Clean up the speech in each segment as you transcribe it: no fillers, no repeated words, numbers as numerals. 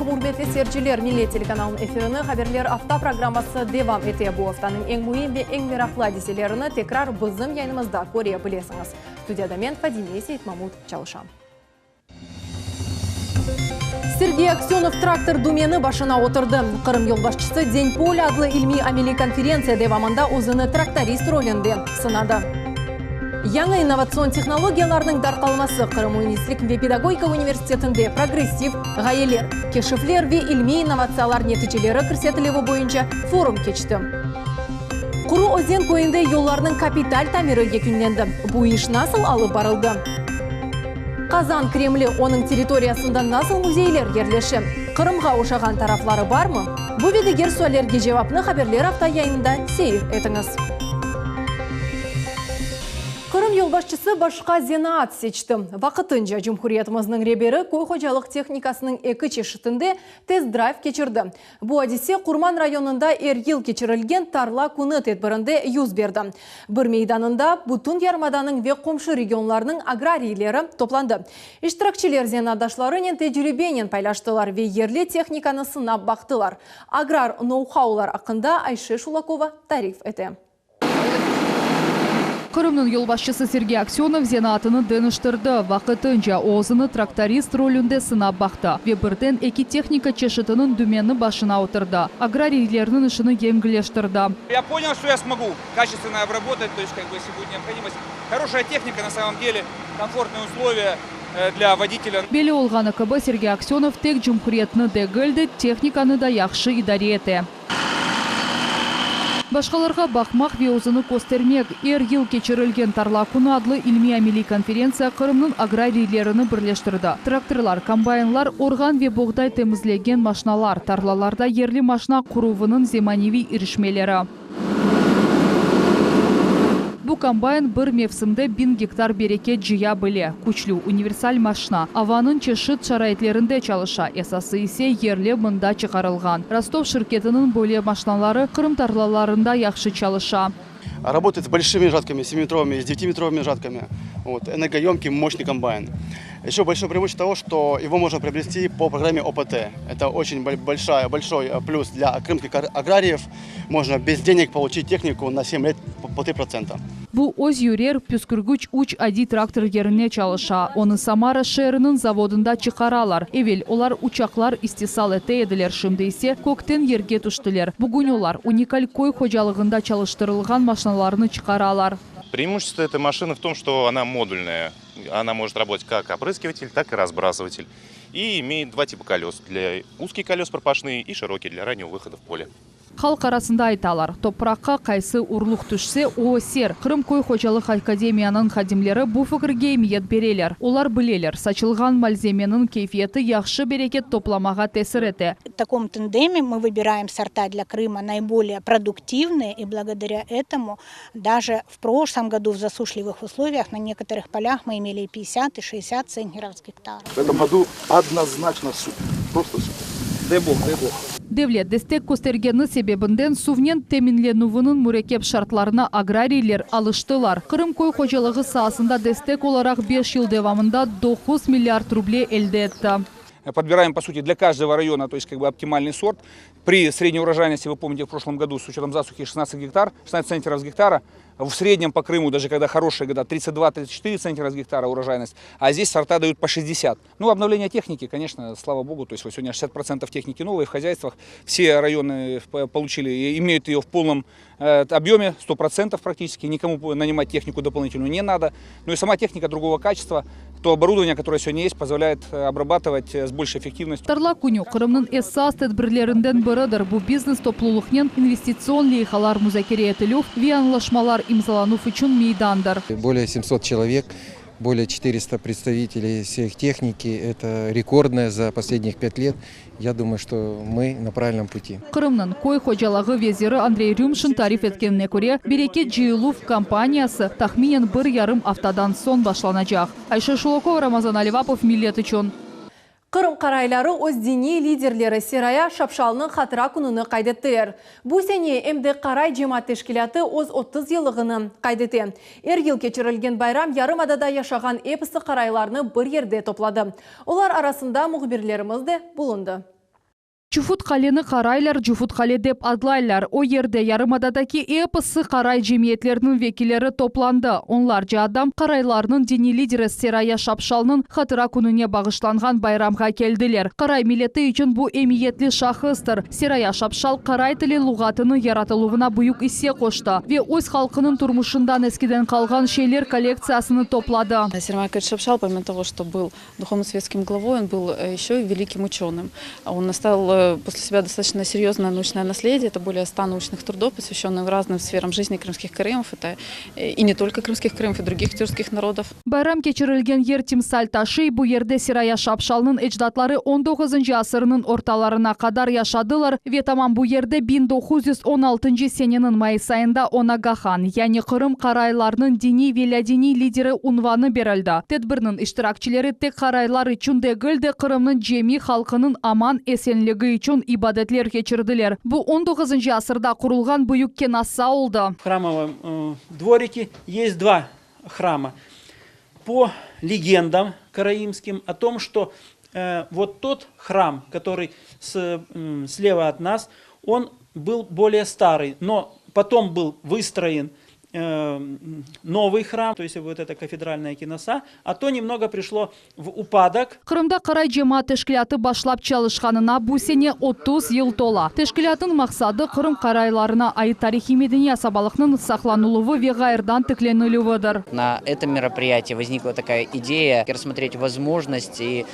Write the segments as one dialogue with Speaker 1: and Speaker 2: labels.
Speaker 1: Assalamualaikum hürmetli seyirciler. Milli Telekanalının efirini haberler hafta programması devam ete. Bu haftanın en mühim ve en meraklı hadiselerini tekrar bizim yayınımızda görebilirsiniz. Stüdyada men Fadime Seyit Mahmut çalışam. Sergey Aksyonov traktor dumeni başına oturdu. Kırım yolbaşçısı Denpol adlı ilmi-ameli konferensiya devamında o'zini traktorist rolünde sınadı. Yangi innovatsion texnologiyalarning tarqalmasi Qrim Muhandislik ve Pedagogika Universitetinde progressiv g'oyalar, keşifler ve ilmi innovatsiyalar netijalari ko'rsatilishi bo'yicha forum kechdi. Quru O'zen ko'yida yo'llarning kapital ta'miri yakunlandi. Bu ish nasıl olib borildi? Kazan Kremli onun territoriyasında nasıl muzeyler yerleşim? Qrimga o'xshagan tarafları var mı? Bu ve diğer so'rovlarga javobni haberlar hafta yayınında seyir etiniz. Qrim yolbaşçısı başka zanaat seçti. Vaqtincha Cumhuriyetimizning reberi koy xo'jalik texnikasının iki çeşitinde test drive geçirdi. Bu hadise Qurman rayonunda yıl geçirilgen tarla kuni tedbirinde yuz berdi. Bir meydanında bütün yarımadanın ve komşu regionlarının agrariyleri toplandı. İştirakçılar zanatdaşlarının tecrübenin paylaştılar ve yerli texnikani sınab baktılar. Agrar know-how'lar hakkında Ayşe Şulakova tarif etti.
Speaker 2: Qrim'nin yolbaşçısı Sergey Aksyonov zanaatını danıştırdı. Vaqtincha o'zini traktorist rolünde sınab baktı ve birden iki texnika çeşitinin dümeni başına oturdu. Agrariylerinin işini yengilleştirdi.
Speaker 3: Я понял, что я смогу качественно обработать, то есть если будет необходимость. Хорошая техника на самом деле, комфортные условия для водителя.
Speaker 2: Beli olğanı gibi Sergey Aksyonov tek Cumhuriyetini degildi, texnikani da yaxshi idare etdi. Başkalarga bakmak ve o'zini göstermek yıl geçirilgen tarla kuni adlı ilmi-ameli konferensiya Qrim'nin agrariylerini birleştirdi. Traktorlar, kombaynlar, organ ve buğday temizlegen maşinalar, tarlalarda yerli maşina kuruvunun zemanevi erişmeleri. Bu kombayn bir mevsimde 1000 gektar bereket jiya bile. Kuchli universal maşina. Avanın çeşit şaraitlerinde çalışa. Esası ise yerli mında çıkarılgan. Rostov şirketinin böyle maşinaları Qrim tarlalarında yaxşı çalışa.
Speaker 4: Работает с большими жатками, 7-метровыми и с 9-метровыми жатками. Вот, энергоемкий, мощный комбайн. Еще большое преимущество того, что его можно приобрести по программе ОПТ. Это очень большой плюс для крымских аграриев. Можно без денег получить технику на 7 лет по 3%.
Speaker 2: Bu öz yürer püskürgüç 3 adi traktör yerine çalışa. Onu Samara şehrinin zavodunda çıkaralar. Evvel olar uçaklar istisal etediler. Şimdi ise kökten yerge düştüler. Bugün olar unikal koy xo'jalig'ida çalıştırılgan maşinalarını çıkaralar.
Speaker 5: Преимущество этой машины в том, что она модульная. Она может работать как опрыскиватель, так и разбрасыватель. И имеет два типа колес. Для узких колес пропашные и широкие для раннего выхода в поле.
Speaker 2: Halk arasında aytalar. Toprakka qaysı urluq düşse o ser. Qrim Koy Xo'jalik Akademiyanın xadimleri bu fikirge emiyet bereler. Olar bileler. Saçılgan malzemenin keyfiyeti yaxşı bereket toplamağa tesir ete.
Speaker 6: В таком тандеме мы выбираем сорта для Крыма наиболее продуктивные, и благодаря этому даже в прошлом году в засушливых условиях на некоторых полях мы имели и 50, и 60 центнеров с гектара.
Speaker 7: В этом году однозначно супер. Просто супер. Дай бог, дай бог.
Speaker 2: Devlet destek göstergeni sebebinden suvnen teminlenuvunun mürekkep şartlarına agrariyler alıştılar. Qrim Koy Xo'jaligi sahasında destek olarak 5 yıl devamında 9 milyard ruble elde etti.
Speaker 3: Подбираем, по сути, для каждого района, то есть оптимальный сорт. При средней урожайности, вы помните, в прошлом году с учетом засухи 16 гектар, 16 центнеров с гектара. В среднем по Крыму, даже когда хорошие года, 32-34 центнера с гектара урожайность, а здесь сорта дают по 60. Ну, обновление техники, конечно, слава богу, то есть вот сегодня 60% техники новой в хозяйствах. Все районы получили, имеют ее в полном объеме, 100% практически, никому нанимать технику дополнительную не надо. Ну и сама техника другого качества, то оборудование, которое сегодня есть, позволяет обрабатывать с большей эффективностью.
Speaker 2: Tarla kuni Qrim'nin esas tedbirlerinden biridir. Bu biznes topluluğunun investitsion loyihalar müzakere etilib ve anlaşmalar imzalanıp için meydandır.
Speaker 8: Более 700 человек, более 400 представителей всех техники. Это рекордное за последних 5 лет. Я думаю, что мы на правильном пути.
Speaker 2: Qrim'nin Koy Xo'jaligi veziri Andrey Rymshin tarif etkenine göre bereket jiyuluv kampaniyasi taxminen 1,5 haftadan son başlanacak. Ayşe Şulakova, Ramazan Alivapov, Millet üçün.
Speaker 1: Qrim qarayları öz dini liderleri Seraya Şapşalının hatıra kununu qaydettiler. Bu sene MD Qaray Cemaat Teşkilatı öz 30 yıllığını qaydetti. Yıl geçirilgen bayram Yarımada'da yaşagan episli qaraylarını bir yerde topladı. Onlar arasında muhbirlerimiz de bulundu.
Speaker 2: Чуфут қалені қарайлар, Жуфут қale деп адлайлар. О ерде ярымададаки эпосы қарай жемиетлерінің векилері топланды. Онлар жадам қарайларының дини лидері Серая Шапшалның хатыра күніне бағышланған байрамға келділер. Қарай милеті үшін бұл эмиетлі шахыстыр. Серая Шапшал қарай тілі луғатының яратылуына бұйық исе қошты. Ве өз халқының турмушындан ескіден қалған шейлер коллекциясыны топлады.
Speaker 9: Серая Шапшал, помимо того, что был духовно-светским главой, он был еще и великим ученым. Он оставил после себя достаточно серьезное научное наследие. Это более 100 научных трудов, посвященных разным сферам жизни крымских караимов. Это и не только крымских караимов, и других тюркских народов.
Speaker 2: Байрам кечирилген ер тимсаль ташы bu yerде Серая Шапшалның эчдатлары 19 асырының орталарына кадар яшадылар. Ветаман bu yerде 1916 сененің майыс айында Онагахан, яғни Қырым қарайларының дини велядини лидері унваны берілді. Тедбірінің иштиракчилері тек қарайлар үшін дегілді Қырымның жеми халқының аман эсенлігі үшін ибадетлер кечірділер. Бұл 19 асырда құрылған бұйық кенаса олды.
Speaker 10: В храмовом дворике есть два храма. По легендам караимским о том, что вот тот храм, который слева от нас, он был более старый, но потом был выстроен новый храм, то есть вот эта кафедральная киноса, а то немного пришло в упадок.
Speaker 2: Қырымда қарай жема тешкіляты башлап чалышқанына бұл сене 30 ел тола. Тешкілятын мақсады Қырым қарайларына айы тарихи медени асабалықның сақланулығы веғайырдан тікленілуідір.
Speaker 11: На этом мероприятии возникла такая идея рассмотреть возможность и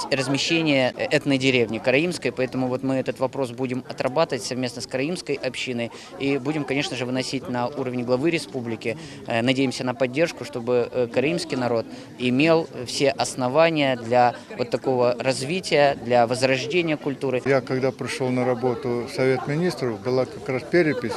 Speaker 11: размещение этной деревни караимской, поэтому вот мы этот вопрос будем отрабатывать совместно с караимской общиной и будем, конечно же, выносить на уровень главы республики. Надеемся на поддержку, чтобы караимский народ имел все основания для вот такого развития, для возрождения культуры.
Speaker 12: Я, когда пришел на работу в Совет министров, была как раз перепись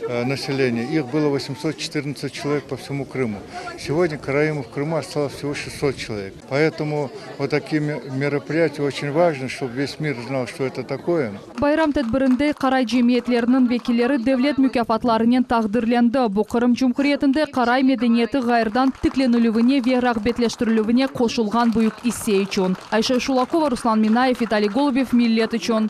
Speaker 12: населения. Их было 814 человек по всему Крыму. Сегодня караимов в Крыму осталось всего 600 человек. Поэтому вот такие мероприятия очень важны, чтобы весь мир знал, что это такое.
Speaker 2: Байрам тедбірінде қарай жемиетлерінің векилері девлет мүкафатларынан тағдырленді. Бұл Қырым Жұмхуриетінде қарай медениеті ғайырдан тікленілуіне ве рағбетлештірілуіне қошылған бұйық исе үшін. Айша Шулакова, Руслан Минаев, Виталий Голубев, Миллет үшін.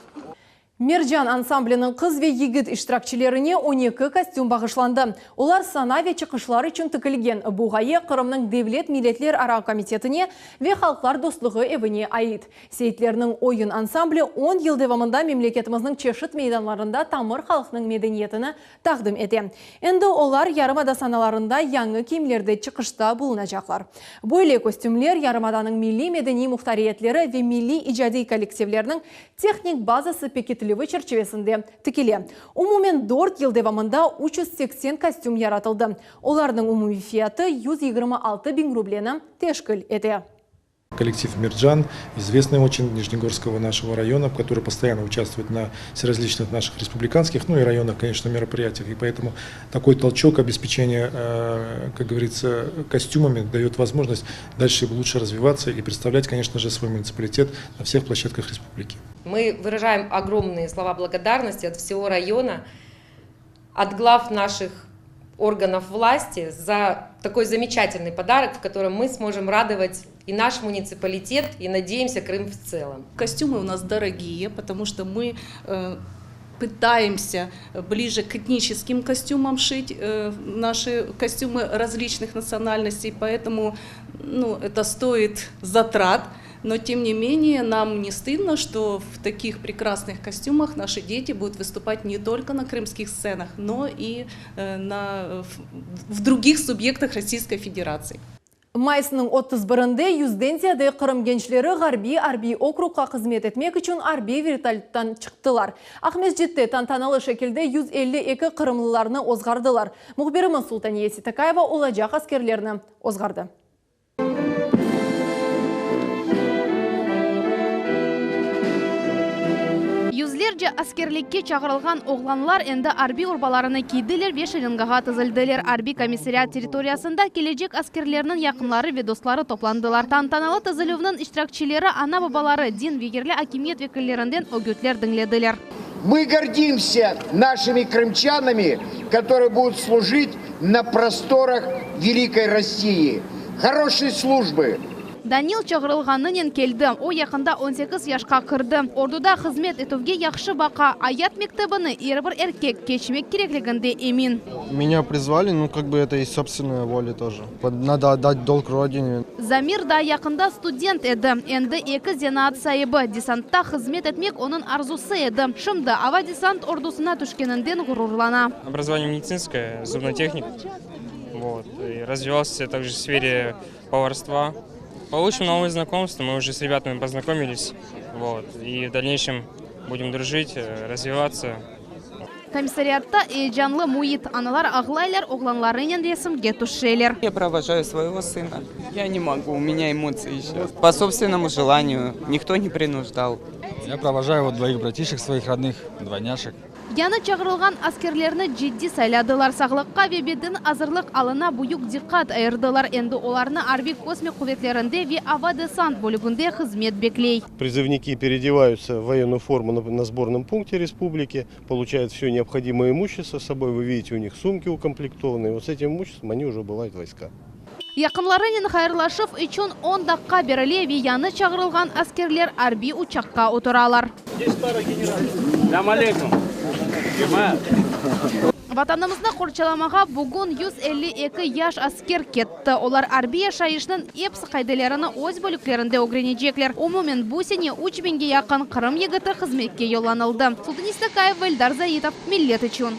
Speaker 1: Мерджан ансамблінің қыз ве егіт иштиракчилеріне 12 костюм бағышланды. Олар сана ве чықышлар үшін тікілген. Бұғайы Қырымның Девлет Милетлер Ара комитетіне ве халқлар достығы евіне айыт. Сейтлерінің ойын ансамблі 10 ел девамында мемлекетіміздің чешіт мейданларында тамыр халқының медениетіні тақдым ете. Енді олар ярымада саналарында яңы киімлерді чықышта бұлынажақлар. Бойле костюмлер ярымаданың милли медени мұхтариетлері ве милли ижади коллективлерінің техник базасы пекеті черчевесінде тікеле. Умумен 4 ел девамында 380 костюм яратылды. Олардың умуми фияты 126 000 рублені тешкіл ете.
Speaker 13: Коллектив «Мерджан», известный очень Нижнегорского нашего района, который постоянно участвует на всеразличных наших республиканских, ну и районных, конечно, мероприятиях. И поэтому такой толчок обеспечения, как говорится, костюмами дает возможность дальше лучше развиваться и представлять, конечно же, свой муниципалитет на всех площадках республики.
Speaker 14: Мы выражаем огромные слова благодарности от всего района, от глав наших органов власти за такой замечательный подарок, в котором мы сможем радовать и наш муниципалитет, и, надеемся, Крым в целом.
Speaker 15: Костюмы у нас дорогие, потому что мы пытаемся ближе к этническим костюмам шить наши костюмы различных национальностей, поэтому это стоит затрат. Но, тем не менее, нам не стыдно, что в таких прекрасных костюмах наши дети будут выступать не только на крымских сценах, но и в других субъектах Российской Федерации.
Speaker 1: Майсының 31-де юзденцияды Қырым геншлері Арби округқа қызмет етмек үшін Арби вертолеттан шықтылар. Ахмеджетте тантаналы шекілде 152 қырымлыларны озғардылар. Мұхберіміз Султания Есетакаева олажақ аскерлеріні озғарды.
Speaker 16: Юзлерже аскерликке чағырылған оғланлар енді Арби урбаларыны кейділер ве шеренгаға тызылдылер. Арби комиссариат территориясында кележек аскерлерінің яқынлары ве достлары топландылар. Тантаналы тызылуының иштиракчилері ана бабалары дин вегерлі акимет векілерінден огөтлер дыңледілер.
Speaker 17: Мы гордимся нашими крымчанами, которые будут служить на просторах Великой России. Хорошей службы!
Speaker 16: Данил чагырылганын келді. О якында 18 яшқа кірді. Ордуда қызмет етуге яхшы бақа аят мектебіні ербір еркек кечмек кереклігінде емин.
Speaker 18: Меня призвали, ну как бы это и собственная воля тоже. Надо отдать долг родине.
Speaker 16: Замир да якында студент еді. Енді 2 зенат сайыбы. Десантта қызмет етмек оның арзусы еді. Шымды ава десант ордусына түшкенінден ғурурлана.
Speaker 19: Образование медицинское, зубной техник. Вот. И развивался также в сфере поварства. Получим новые знакомства, мы уже с ребятами познакомились. Вот. И в дальнейшем будем дружить, развиваться.
Speaker 16: Комиссариатта Эйджанлы Муит аналар ағлайлар оғланларынен ресімге түшелер.
Speaker 20: Я провожаю своего сына. Я не могу, у меня эмоции еще. По собственному желанию, никто не принуждал.
Speaker 21: Я провожаю вот 2 братишек своих родных, двойняшек.
Speaker 16: Яны чағырылған аскерлерні жидді сайладылар. Сағлыққа вебедін азырлық алына бұйық диққат айырдылар. Енді оларны арби космик құветлерінде ве ава-десант бөлігінде қызмет беклей.
Speaker 22: Призывники переодеваются в военную форму на сборном пункте республики, получают все необходимое имущество с собой. Вы видите, у них сумки укомплектованные. Вот с этим имуществом они уже бывают в войска.
Speaker 16: Якынларынен хайырлашып, 3-10 даққа беріле ве яны чағырылған аскерлер арби учаққа отыралар.
Speaker 23: Здесь пара генералов. Салам алейкум.
Speaker 16: Ватанымызны қорчаламаға бүгін 152 яш аскер кетті. Олар арбия шайышның епс қайдаларыны өз бөліклерінде огренежеклер. Умумен бұсене 3000-ге яқын Қырым егіті қызметке йоланылды. Султанисты Каев Вельдар Заитов, Миллет үшін.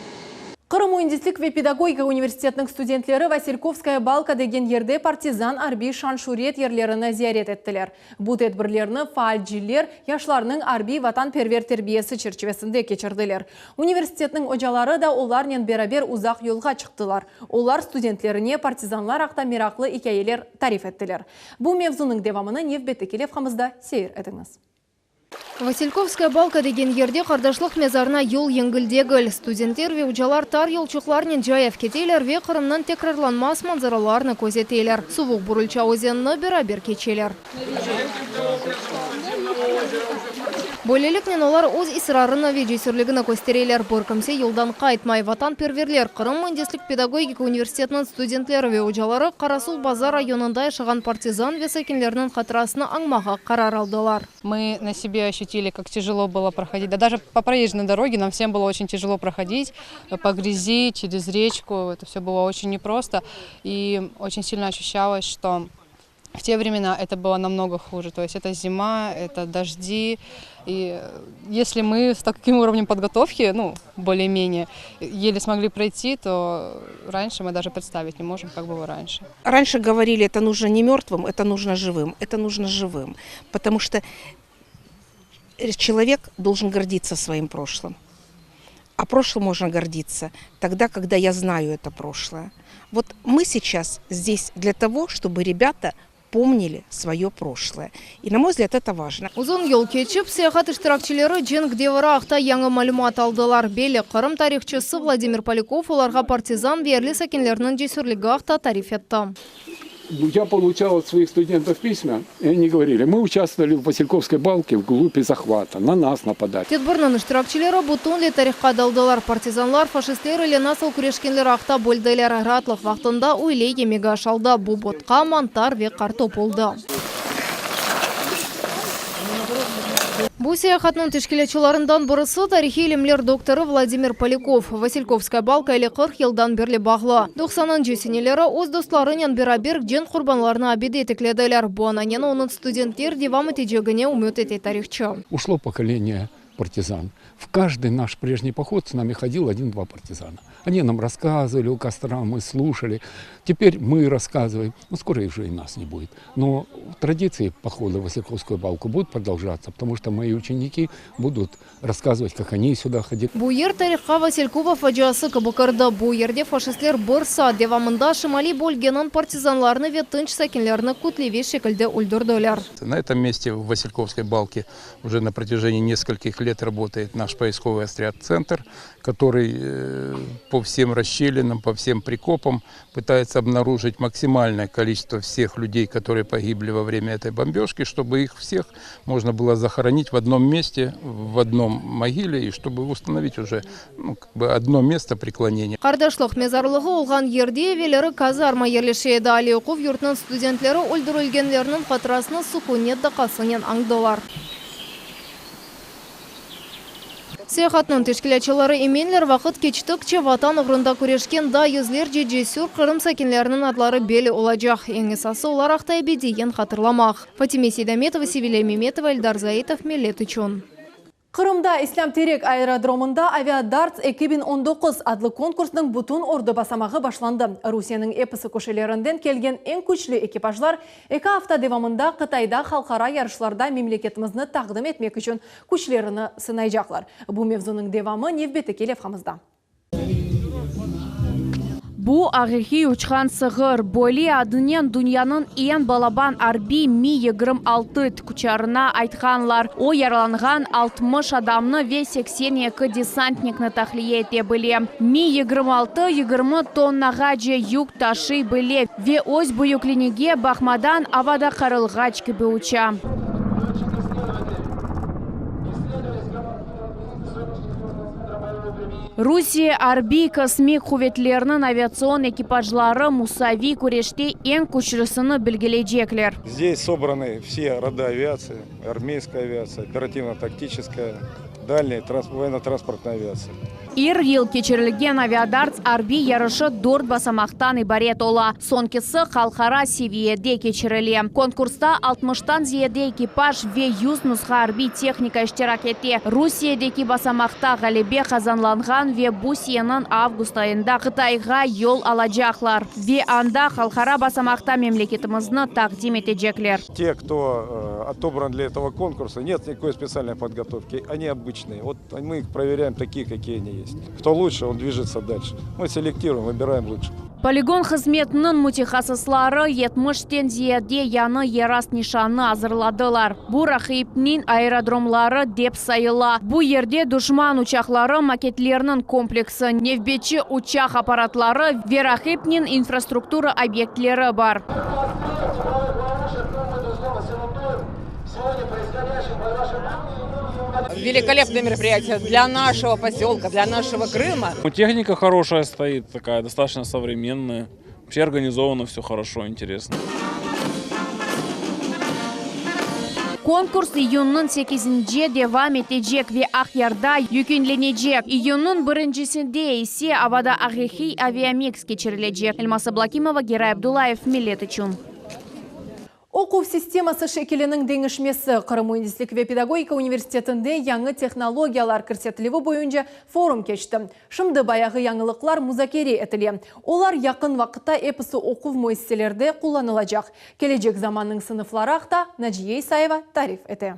Speaker 1: Қырым университет ве педагогика университетінің студентлері Васильковская балка деген ерде партизан арби шаншурет ерлеріні зиярет еттілер. Бұд әдбірлеріні фаалжилер яшларының арби ватан первер тербиесі черчевесінде кечірділер. Университетінің ожалары да оларнен берабер ұзақ yolға чықтылар. Олар студенттеріне партизанлар ақта мирақлы икәйелер тариф еттілер. Бұл мевзуның девамыны Невбетті келев қамызда сейір әдіңіз.
Speaker 24: Васильковская балка деген ерде қардашлық мезарына ел еңгілдегіл. Студенттер ве ұжалар тар елчуқларнен жайып кетейлер ве Қырымнан текрарланмас манзараларны көзетейлер. Сувық бұрылча өзенні берабер кечелер. Бөлелікнен олар өз исрарына ве жесірлігіні көстерейлер. Бұркымсе елдан қайтмай ватан перверлер Қырым Мөндеслік педагогика университетінің студентлері ве ұжалары Қарасул базар районында шыған партизан ве сәкенлерінің қатырасына аңмаға қарар алдылар.
Speaker 9: Мы на себе ощутили, как тяжело было проходить. Да даже по проезжей дороге нам всем было очень тяжело проходить. По грязи, через речку. Это все было очень непросто. И очень сильно ощущалось, что в те времена это было намного хуже. То есть это зима, это дожди. И если мы с таким уровнем подготовки, ну, более-менее, еле смогли пройти, то раньше мы даже представить не можем, как было раньше.
Speaker 25: Раньше говорили, это нужно не мертвым, это нужно живым. Это нужно живым. Потому что человек должен гордиться своим прошлым. А прошлым можно гордиться тогда, когда я знаю это прошлое. Вот мы сейчас здесь для того, чтобы ребята помнили свое прошлое. И, на мой взгляд, это важно.
Speaker 24: Uzun yol keçip, саяхат iştirakçileri Cenk Devara ақта яңы мәлімат алдылар. Белі Қырым тарихчысы Владимир Поляков оларға партизан верлі сәкенлерінің жесірлігі ақта тариф етті.
Speaker 26: Я получал от своих студентов письма, и они говорили, мы участвовали в Васильковской балке в глубь захвата, на нас нападать.
Speaker 24: Тетбірнің iştirakçileri бұтын ле тарихқа далдылар. Партизанлар, фашистлер или насыл күрешкенлер ақта бөлділер. Ратлық вақтында уйлей емеге ашалды. Бұ ботқа мантар ве картоп олды. Бұл саяхатның тешкелетчіларындан бұрысы тарихи илимлер докторы Владимир Поляков. Васильковская балка или 40 елдан берлі бағлы. 90-ның жесенелері өз достларынан берабер жен құрбанларына обеды етекледілер. Бұл ананен оның студенттер девамы тежегіне умет ете тарихчы.
Speaker 26: Ушло поколение партизан. В каждый наш прежний поход с нами ходил 1-2 партизана. Они нам рассказывали у костра, мы слушали. Теперь мы рассказываем. Ну, скоро уже и нас не будет. Но традиции похода в Васильковскую балку будут продолжаться, потому что мои ученики будут рассказывать, как они сюда ходили.
Speaker 24: Бұл ер тарихқа Василькова фажиасы кабықырды. Бұл ерде фашистлер бұрса девамында Шымали бөлгенін партизанларны ве тынч сәкенлерні күтлеве шекілді үлдірділер.
Speaker 21: На этом месте в Васильковской балке уже на протяжении нескольких лет
Speaker 3: лет работает наш поисковый отряд-центр, который по всем расщелинам, по всем прикопам пытается обнаружить максимальное количество всех людей, которые погибли во время этой бомбежки, чтобы их всех можно было захоронить в одном месте, в одном могиле, и чтобы установить уже одно место преклонения.
Speaker 24: Кардашлык мезарлыгы олган ерде велері казарма ерлешеді. Али оқув юртның студентлері өлдірілгенлерінің қатырасының сухунет дақасынен аңдылар. Саяхатның тешкілячылары именлер вақыт кечтікче ватан ұғрында көрешкен да юзлер жеджесур Қырым сәкенлерінің адлары белі олажақ. Ең есасы олар Ақтай бедейен қатырламақ. Фатиме Сейдаметова, Севилия Меметова, Эльдар Заитов, Мелет Ичон.
Speaker 1: Қырымда Ислам Терек аэродромында авиадартс 2019 адлы конкурсның бұтын орды басамағы башланды. Русияның эпосы көшелерінден келген ең күчлі экипажлар 2 hafta девамында Қытайда халқара ярышларда мемлекетімізні тағдым етмек үшін күчлеріні сынайжақлар. Бұл мевзуның девамы невбеті келев қамызда.
Speaker 2: Бу ағихи учқан сығыр. Боли адынен дүнияның ең балабан арби Ми-26 күчарына айтқанлар. О яраланған 60 адамны ве 82 десантникны тахлие ете біле. Ми-26 20 тоннаға же юк ташы біле. Ве өз бұйықлінеге бақмадан авада қарылғач кебі уча. Русия арби космик куветлерінің авиацион экипажлары Мусави күреште ең күшірісіні білгелейджеклер.
Speaker 4: Здесь собраны все рода авиации, армейская авиация, оперативно-тактическая, дальняя военно-транспортная авиация.
Speaker 2: Ел кечірілген авиадартс арби ярышы 4 басамақтан ибарет ола. Сонкесі қалқара севиеде кечірілі. Конкурста 60-тан зиеде экипаж ве 100 нұсқа арби техника іштирак ете. Русиядеки басамақта ғалебе қазанланған ве бусиянын август айында Қытайға ел алажақлар. Ве анда қалқара басамақта мемлекетімізні тақдим етежеклер.
Speaker 4: Те, кто отобран для этого конкурса, нет никакой специальной подготовки. Они обычные. Вот мы их проверяем такие, какие они есть. Кто лучше, он движется дальше. Мы селектируем, выбираем лучше.
Speaker 2: Полигон қызметінің мутихасыслары 70-тен зиеде яны ерас нишаны азырладылар. Бу рахипнин аэродромлары деп сайыла. Бу ерде душман учақлары макетлерінің комплексі, невбетчі учақ аппаратлары, верахипнин инфраструктура объектлері бар.
Speaker 5: Великолепное мероприятие для нашего поселка, для нашего Крыма.
Speaker 6: Техника хорошая стоит, такая достаточно современная. Вообще организовано все хорошо, интересно.
Speaker 2: Конкурс июнның 8-нде девам етежек ве Ақярда юкенленежек. Июнның 1-сінде есе авада ағихи авиамикс кечірілежек. Эльмаса Блакимова, Герай Абдулаев, Милет Ичун.
Speaker 1: Оқу системасы шекеленің деңішмесі Қырым Муниципалдық ве педагогика университетінде яңы технологиялар көрсетілігі бойынша форум кешті. Шымды баяғы яңылықлар музакери етіле. Олар яқын вақытта эпосы оқу муэссеселерде қоланылажақ. Кележек заманның сыныфлары ақта Наджия Исаева тариф еті.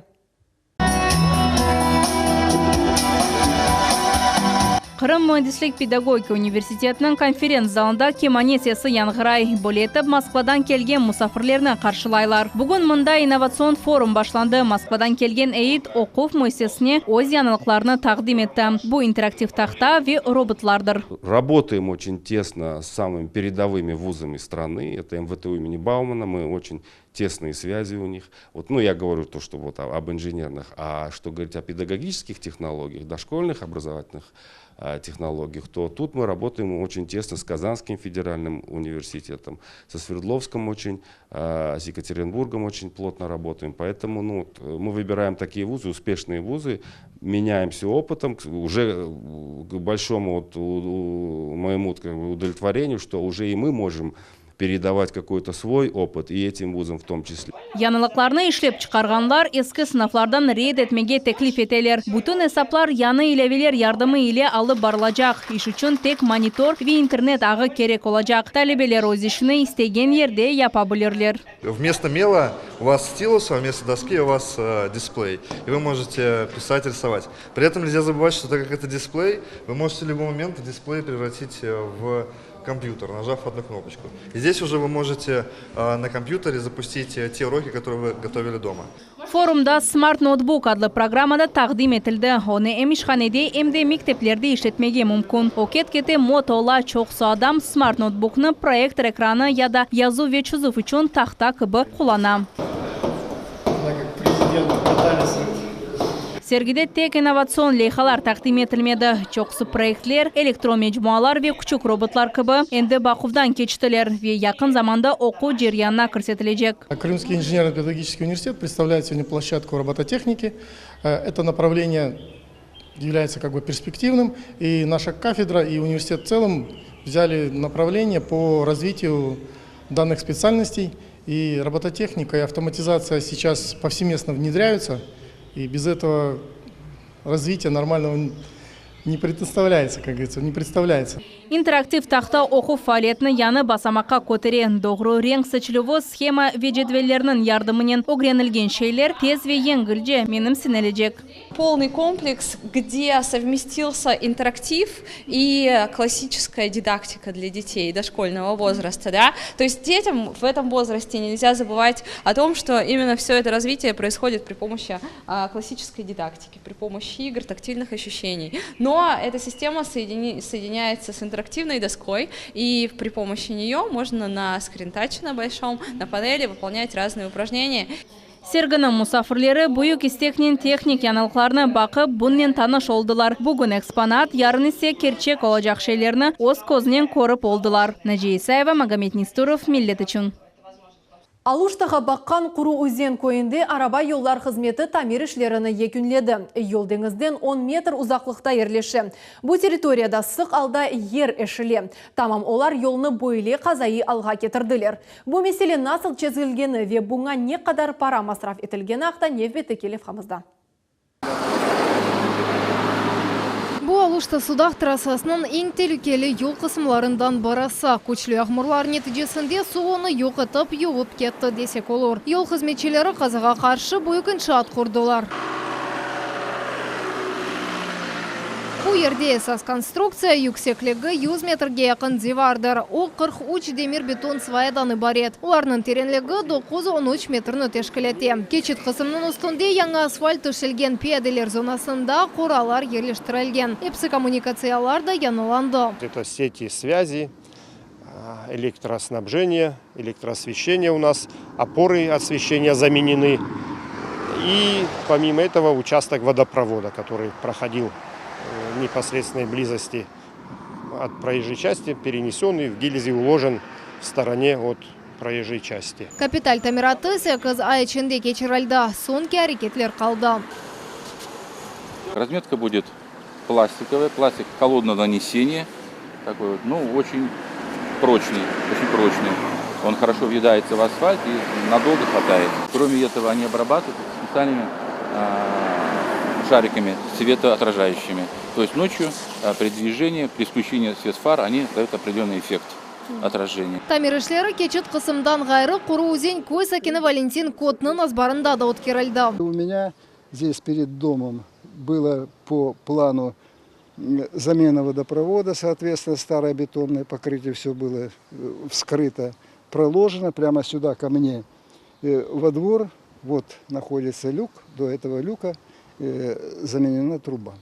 Speaker 7: Қырым Муниципалдық педагогика университетінің конференц-залында кеманесесі яңғырай. Болетіп Москвадан келген мұсафірлеріне қаршылайлар. Бүгін мұнда инновацион форум башланды. Москвадан келген ЕИТ оқув муэссесіне өз яңылықларını тақдим етті. Бұл интерактив тақта ве роботлардыр.
Speaker 8: Работаем очень тесно с самыми передовыми вузами страны. Это МВТУ имени Баумана. Мы очень тесные связи у них. Вот, ну, я говорю то, что вот об инженерных, а что говорить о педагогических технологиях, дошкольных образовательных технологиях, то тут мы работаем очень тесно с Казанским федеральным университетом, со Свердловском очень, с Екатеринбургом очень плотно работаем. Поэтому ну, мы выбираем такие вузы, успешные вузы, меняемся опытом, уже к большому вот, моему удовлетворению, что уже и мы можем передавать какой-то свой опыт и этим вузам в том числе.
Speaker 7: Яңылыкларны ишлеп чыгарганлар эске сынафлардан рейд этмеге теклиф этелер. Бүтүн эсаплар яны илевилер ярдымы иле алып барылажак. Иш үчүн тек монитор ve интернет агы керек олажак. Талебелер өз ишини истеген жерде япа билерлер.
Speaker 27: Вместо мела у вас стилус, а вместо доски у вас дисплей. И вы можете писать, рисовать. При этом нельзя забывать, что так как это дисплей, вы можете в любой момент дисплей превратить в компьютер, нажав одну кнопочку. И здесь уже вы можете на компьютере запустить те уроки, которые вы готовили дома.
Speaker 7: Forumda Smart Notebook adlı programmada taqdim etildi. Onu hem işxanede hem de mekteplerde işletmege mumkin. O ketkete motola çoxsu adam Smart Notebook'ni proyektor ekranı ya da yazı ve çizuv uchun taxta kabi kullanam. Sergide tek innovatsion loyihalar taqdim etilmedi. Çoxsu proyektler, elektromecmualar ve küçük robotlar kabi endi baquvdan kechdilar ve yaqin zamanda o'quv jarayonina kiritilecek.
Speaker 10: Крымский инженерно-педагогический университет представляет сегодня площадку робототехники. Это направление является перспективным, и наша кафедра и университет в целом взяли направление по развитию данных специальностей. И робототехника и автоматизация сейчас повсеместно внедряются. И без этого развития нормального не представляется, как говорится, не представляется.
Speaker 7: Interaktiv taxta o'quv faoliyatini yana basamaqqa ko'targan. Doğru renk seçiluvi sxema ve jedvellerinin yardımının o'g'ranilgan şeyler tez ve yengilce menimsinilecek.
Speaker 11: Полный комплекс, где совместился интерактив и классическая дидактика для детей дошкольного возраста. Да? То есть детям в этом возрасте нельзя забывать о том, что именно все это развитие происходит при помощи классической дидактики, при помощи игр, тактильных ощущений. Но эта система соединяется с интерактивной доской, и при помощи нее можно на скринтаче на большом, на панели выполнять разные упражнения.
Speaker 7: Serginin musafirleri buyuk isteknin texnik yanılgılarını bakıp bununla tanış oldular. Bugün eksponat, yarın ise gerçek olacak şeylerini o'z ko'zining ko'rib oldular. Najiya Isayeva, Magomed Nesturov, Millet uchun.
Speaker 1: Алуштаға баққан Құру өзен көйінде араба yollar қызметі тамир ішлеріні екінледі. Yol деңізден 10 метр ұзақлықта ерлеші. Бұл территорияда сық алда ер ішіле. Тамам олар yolны бойле қазайы алға кетірділер. Бұл меселе насыл чезілгені ве бұңа не қадар пара масраф етілгені ақта невбеті келев қамызда.
Speaker 24: Бу Алушта судах трассасының ең телікелі yol қысымларындан бараса. Көчлі ағмырлар нәтижесінде суыны yoqытып, юғып кетті десек olur. Yol қызметшілері қазаға қаршы бұйықыншы ат құрдылар. Bu yerде esas konstruksiya yüksekligi 100 metrге yaqin divardir. O 43 demir beton svayadan ibaret. Ularning terenligi 9-13 metrni tashkil etadi. Keçit qismining ustida yangi asfalt to'shilgan piyodalar zonasida qo'ralar yerlashtirilgan. Hepsi kommunikatsiyalar da yanılandi.
Speaker 22: Это сети связи, электроснабжение, электроосвещение у нас, опоры освещения заменены. И помимо этого участок водопровода, который проходил в непосредственной близости от проезжей части, перенесенный в гильзе, уложен в стороне от проезжей части.
Speaker 24: Капиталь тамираты 8 ай içinde geçirildi. Sonki hareketler kaldı.
Speaker 12: Разметка будет пластиковая, пластик холодного нанесения, такой очень прочный, Он хорошо въедается в асфальт и надолго хватает. Кроме этого, они обрабатывают специальными шариками светоотражающими. То есть ночью при движении, при включении свет фар, они дают определенный эффект отражения.
Speaker 24: Тамир ішлері keçit қысымдан ғайры Құру өзен көй сакені Валентин Котның азбарында да өткерілді.
Speaker 13: У меня здесь перед домом было по плану замена водопровода, соответственно, старое бетонное покрытие, все было вскрыто, проложено прямо сюда ко мне во двор. Вот находится люк, до этого люка заменена труба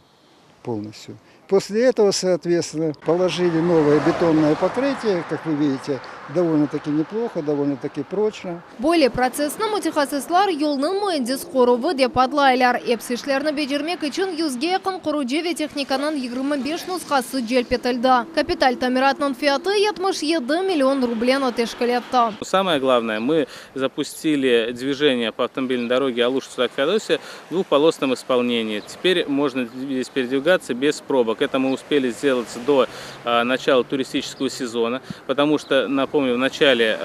Speaker 13: полностью. После этого, соответственно, положили новое бетонное покрытие, как вы видите, довольно-таки неплохо, довольно-таки прочно.
Speaker 24: Более процессны мутихасислар yolның mühendis qoruvu деп adlaylar. Epsi işlerini becermek için 100'ge yakın kurucu ve teknikanın 25 nusxası celp etildi. Kapital tamiratının fiyatı 77 миллион рублен teşkil etti.
Speaker 14: Самое главное, мы запустили движение по автомобильной дороге Алуш-Судак-Феодосия в двухполосном исполнении. Теперь можно здесь передвигаться без пробок. Это мы успели сделать до начала туристического сезона, потому что, напомню, в начале,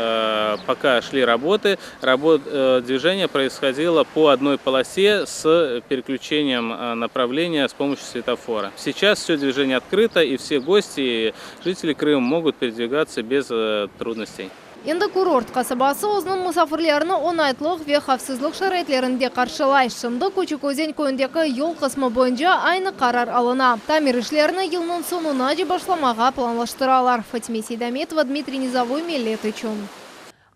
Speaker 14: пока шли работы, движение происходило по одной полосе с переключением направления с помощью светофора. Сейчас все движение открыто, и все гости и жители Крыма могут передвигаться без трудностей.
Speaker 24: Енді курорт қасабасы өзінің мұсафырлеріні оңайтлық ве хавсызлық шарайтлерінде қаршылай. Шымды Көчі-Көзен көндегі ел қысмы бойынша айны қарар алына. Тамир ішлеріні елінің сонына де башламаға планлаштыралар. Фатиме Сейдаметова, Дмитрий Низовой, Милет Ичун.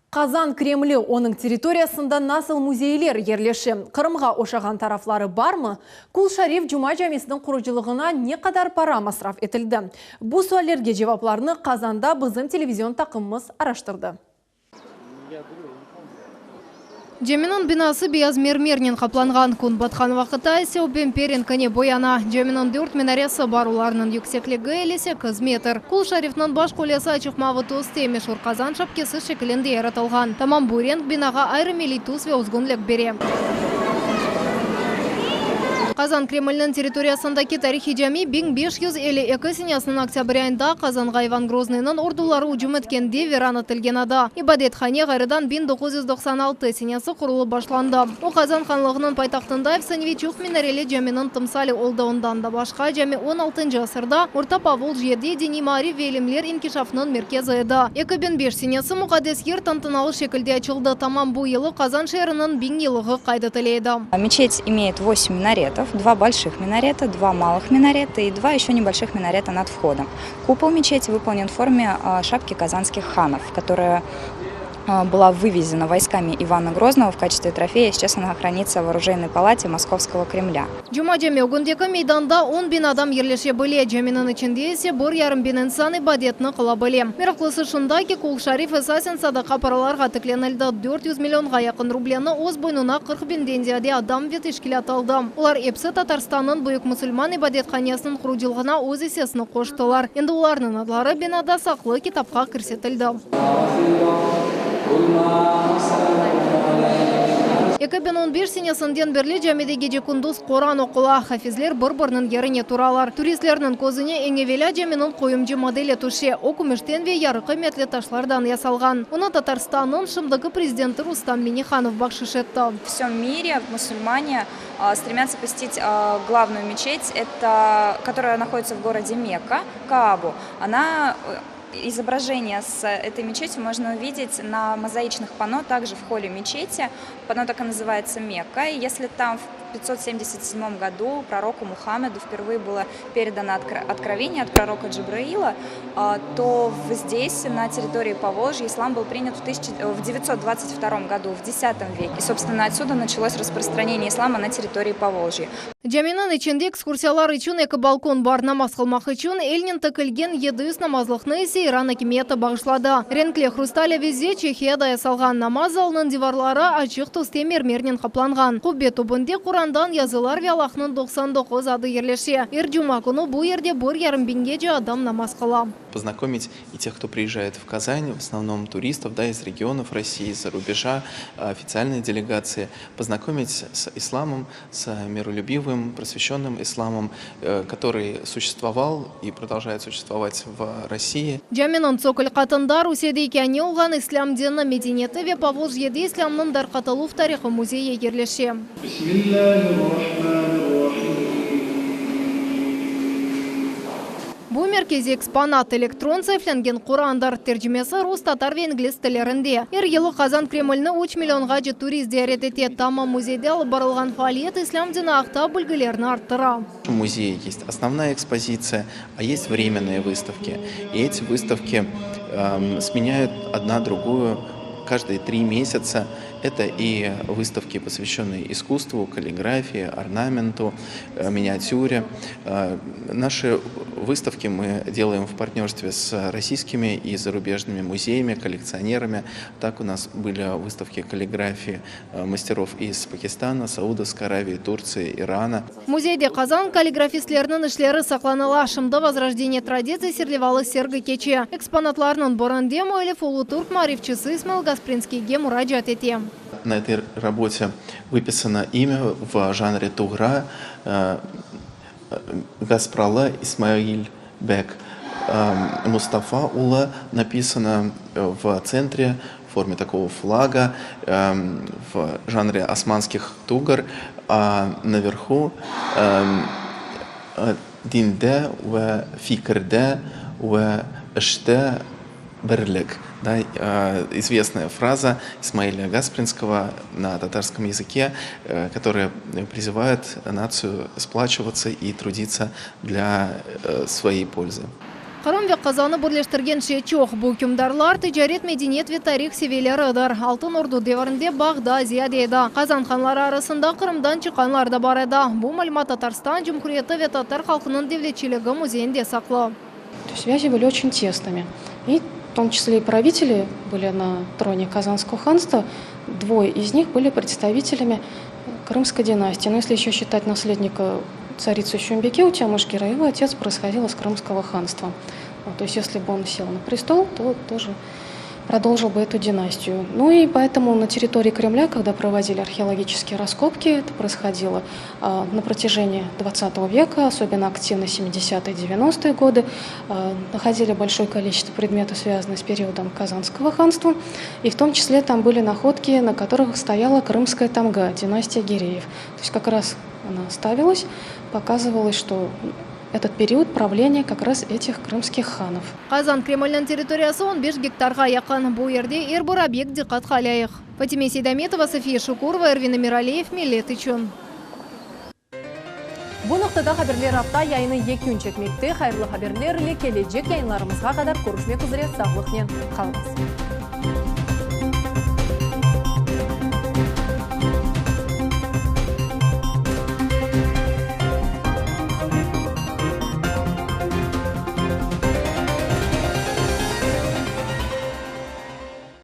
Speaker 1: Қазан Кремлі оның территориясында насыл музейлер ерлеші. Қырымға ошаған тарафлары бармы? Кул Шариф Джума жамесінің құрылжылығына не қадар пара масраф етілді? Бұл суалерге жевапларыны Қазанда біздің телевизион тақымымыз араштырды.
Speaker 24: Джеминон бинасы бияз мермернен қапланған күн батқан вақытта есе обен перенкіне бояна. Джеминон 4 минаресі баруларының yüksекliği елесе 100 метр. Кул Шарифнан баш қолесі ачықмавы тоз темеш Қазан шапкесі шекілінде яратылған. Тамам буренг бинаға айрым елитус ве ұзгынлік бере. Қазан Кремльнің территориясындаки тарихи жами 1552 сенесінің октябрь айында Қазанға Иван Грозныйның ордулары ұжым еткенде вераны тілгенады. Ибадетхане ғайрыдан 1996 сенесі құрылы башланды. О Қазан ханлығының пайтақтында Евсаневичух минарелі жамinin тымсали олдауындан да башқа жами 16 ғасырда Орта Павол жерде дени мари велимлер инкишафның меркезі еді. 2005 сенесі мұқадес ер тантыналы шекілде açılды. Тамам бұл елі Қазан шерінің 1000 елығы қайды тілейді.
Speaker 15: Мечеть имеет 8 минаретов. 2 больших минарета, 2 малых минарета и 2 еще небольших минарета над входом. Купол мечети выполнен в форме шапки казанских ханов, которая была вывезена войсками Ивана Грозного в качестве трофея. Сейчас она хранится в оружейной палате Московского Кремля.
Speaker 24: Джума жеме огындегі мейданда 10 bin адам ерлеше біле. Жемінің ішінде есе 1,5 bin инсан ибадетіні қыла біле. Мерақлысы шында ки Кул Шариф эсасен садақа параларға тікленілді. 400 миллионға яқын рублені оз бойнуна 40 bin дензияде адам вет ешкілет алды. Олар епсі Татарстанның бұйық мұсылман ибадетханесінің құрудылғына оз есесіні қоштылар. Енді оларының адлары бинада сақлы китапқа кірсетілді. 2015 сенесінден бірлі жәмеде геже күндіз Коран оқыла. Хафизлер бір-бірінің еріне туралар. Туристлерінің көзіне еңевеля жәменің қойымжы моделі түше. Окумештен ве ярықы метлі ташлардан ясалған. Оны Татарстанның шымдығы президенті Рустам Миниханов бақшыш етті.
Speaker 15: В всем мире мусульмане стремятся посетить главную мечеть, которая находится в городе Мекка, Каабу. Изображение с этой мечетью можно увидеть на мозаичных панно, также в холле мечети. Панно так и называется Мекка. И если там в 577 году пророку Мухаммеду впервые было передано откровение от пророка Джибраила, то здесь, на территории Поволжья, ислам был принят в 922 году, в X веке. И, собственно, отсюда началось распространение ислама на территории Поволжья.
Speaker 24: Жаминан içinde экскурсиялар için екі балкон бар. Намаз қылмақ için елнен тікілген 700 намазлықны есе Иран әкіметі бағышлады. Ренкле хрусталя везе Чехияда ясалған намаз залының диварлары ачық тосте мермернен қапланған. Құббе тобынде Құрандан язылар ве Аллахның 99 ады ерлеше. Джума күні бұл ерде 1,5 бинге же адам намаз қыла.
Speaker 16: Познакомить и тех, кто приезжает в Казань, в основном туристов, из регионов России, из-за рубежа, официальные делегации, познакомить с исламом, с миролюбивым, просвещенным исламом, который существовал и продолжает существовать в России.
Speaker 24: Жаминон цоколь қатында Русияда не олған ислам дені мединеті ве Поволжьеде исламның дарқатылу в тарихы музейе ерлеше. Бұл меркезе экспонат электрон цифрленген Құрандар тәржімесі рус, татар ве инглиз тілерінде. Елі Қазан Кремльні 3 миллионға же турист зиярет етеді. Тама музейде алып барылған фаалиет ислам діні ақта бүлгілерін арттыра.
Speaker 16: В музее есть основная экспозиция, а есть временные выставки. И эти выставки сменяют одна другую каждые 3 месяца. Это и выставки, посвященные искусству, каллиграфии, орнаменту, миниатюре. Наши выставки мы делаем в партнерстве с российскими и зарубежными музеями, коллекционерами. Так у нас были выставки каллиграфии мастеров из Пакистана, Саудовской Аравии, Турции, Ирана.
Speaker 24: Музейде Қазан каллиграфистлерінің ішлері сақланыла. Шымды возрождение традиции серлевалы сергі кече. Экспонатларының борынде Муэлиф Улу Турк марифчысы Исмаил Гаспринскийге мұраджат ете.
Speaker 16: На этой работе выписано имя в жанре тугра Гаспрала Исмаиль Бек. Мустафа Ула написано в центре в форме такого флага в жанре османских тугр, а наверху динде ва фикрде ва эште берлик. Да, известная фраза Исмаиля Гаспринского на татарском языке, которая призывает нацию сплачиваться и трудиться для своей пользы.
Speaker 24: Кырым ве Казаны бірлештірген шечоқ бөкімдарлар тижарет, медениет ве тарих севелерідір. Алтын Орду деверінде Бағда, Азия дейді. Қазан ханлары арасында Қырымдан чыққанлар да бар еді. Бұл мәлімат Татарстан Жұмхуриеті ве татар халқының девлетчілігі музейінде сақлы.
Speaker 9: Связи были очень тесными. И в том числе и правители были на троне Казанского ханства. Двое из них были представителями Крымской династии. Но если еще считать наследника царицу Шумбеке у Тямышкира, его отец происходил из Крымского ханства. То есть если бы он сел на престол, то тоже продолжил бы эту династию. Ну и поэтому на территории Кремля, когда проводили археологические раскопки, это происходило на протяжении 20 века, особенно активно 70-е, 90-е годы, находили большое количество предметов, связанных с периодом Казанского ханства, и в том числе там были находки, на которых стояла Крымская тамга, династия Гиреев. То есть как раз она ставилась, показывалось, что этот период правления как раз этих крымских ханов.
Speaker 24: Казан Кремльнің территориясы 15 гектарға яқын. Бұл ерде әрбір объект диққат қалайық. Фатиме Сейдаметова, София Шукурова, Эрвин Амиралиев, Милет үшін.
Speaker 1: Бұл нұқтада хаберлер апта яйыны екін чекмекті. Хайырлы хаберлер кележек яйынларымызға қадар көрішмек үзіре сағылықнен қалыңыз.